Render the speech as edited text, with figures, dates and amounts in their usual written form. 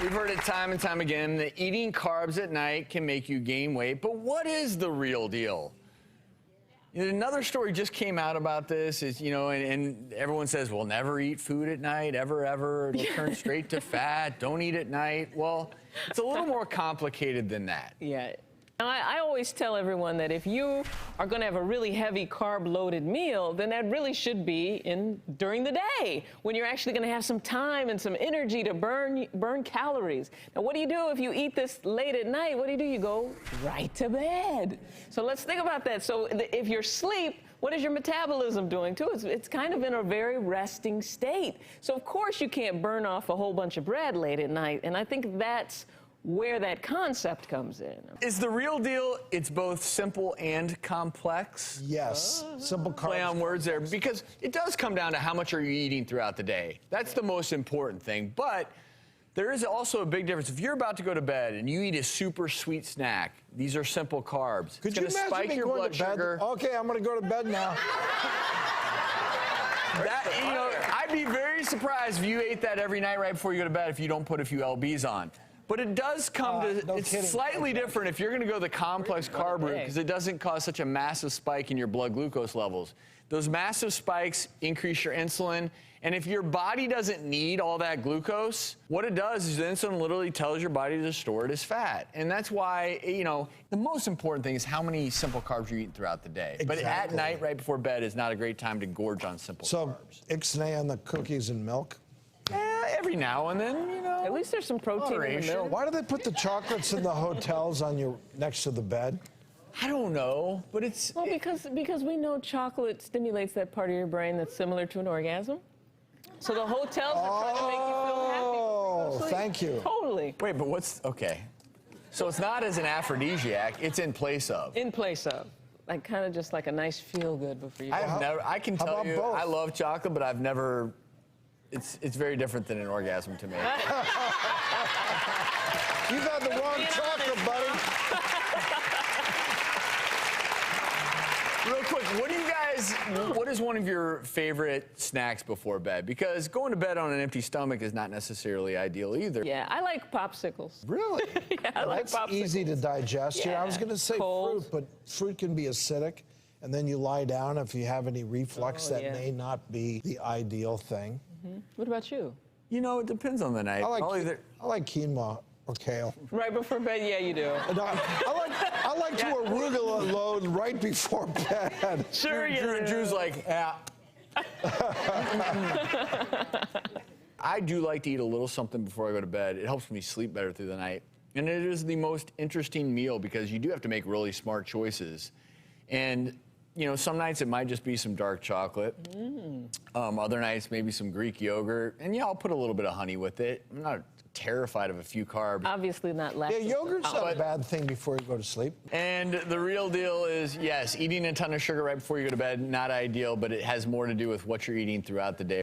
We've heard it time and time again that eating carbs at night can make you gain weight, but what is the real deal? You know, another story just came out about this, is, you know, and everyone says, well, never eat food at night, ever. It'll turn straight to fat. Don't eat at night. Well, it's a little more complicated than that. Yeah. I always tell everyone that if you are going to have a really heavy carb-loaded meal, then that really should be during the day, when you're actually going to have some time and some energy to burn calories. Now, what do you do if you eat this late at night? What do? You go right to bed. So let's think about that. So if you're asleep, what is your metabolism doing too? It's kind of in a very resting state. So of course you can't burn off a whole bunch of bread late at night, and I think that's where that concept comes in. Is the real deal, it's both simple and complex? Yes, simple carbs. Play on words there, because it does come down to how much are you eating throughout the day. That's the most important thing, but there is also a big difference. If you're about to go to bed and you eat a super sweet snack, these are simple carbs. Could you imagine spike me your going blood to bed? sugar. Okay, I'm going to go to bed now. You know, I'd be very surprised if you ate that every night right before you go to bed if you don't put a few LBs on. But it does come to, no it's kidding. slightly different if you're going to go the complex carb route, because it doesn't cause such a massive spike in your blood glucose levels. Those massive spikes increase your insulin, and if your body doesn't need all that glucose, what it does is the insulin literally tells your body to store it as fat. And that's why, you know, the most important thing is how many simple carbs you're eating throughout the day. Exactly. But at night, right before bed, is not a great time to gorge on simple carbs. So, ixnay on the cookies and milk? Every now and then, you know. At least there's some protein in the milk. Why do they put the chocolates in the hotels on your next to the bed? I don't know, but it's... Well, because we know chocolate stimulates that part of your brain that's similar to an orgasm. So the hotels are trying to make you feel happy. Oh, thank you. Totally. Wait, but what's... Okay. So it's not as an aphrodisiac, it's in place of. In place of. Like kind of just like a nice feel-good before you go. I can tell you, both? I love chocolate, but I've never... It's very different than an orgasm to me. You've had the wrong chocolate, buddy. Real quick, what is one of your favorite snacks before bed? Because going to bed on an empty stomach is not necessarily ideal either. Yeah, I like popsicles. Really? Yeah, I like That's popsicles. easy to digest. Yeah. I was going to say Cold. fruit, but fruit can be acidic. And then you lie down. If you have any reflux, that may not be the ideal thing. What about you? You know, it depends on the night. I like quinoa or kale. Right before bed, yeah, you do. And I like to arugula load right before bed. Sure you do. Drew's like, yeah. I do like to eat a little something before I go to bed. It helps me sleep better through the night. And it is the most interesting meal because you do have to make really smart choices. And, you know, some nights it might just be some dark chocolate. Other nights, maybe some Greek yogurt. And, yeah, I'll put a little bit of honey with it. I'm not terrified of a few carbs. Obviously not lactose. Yeah, yogurt's not a bad thing before you go to sleep. And the real deal is, yes, eating a ton of sugar right before you go to bed, not ideal, but it has more to do with what you're eating throughout the day.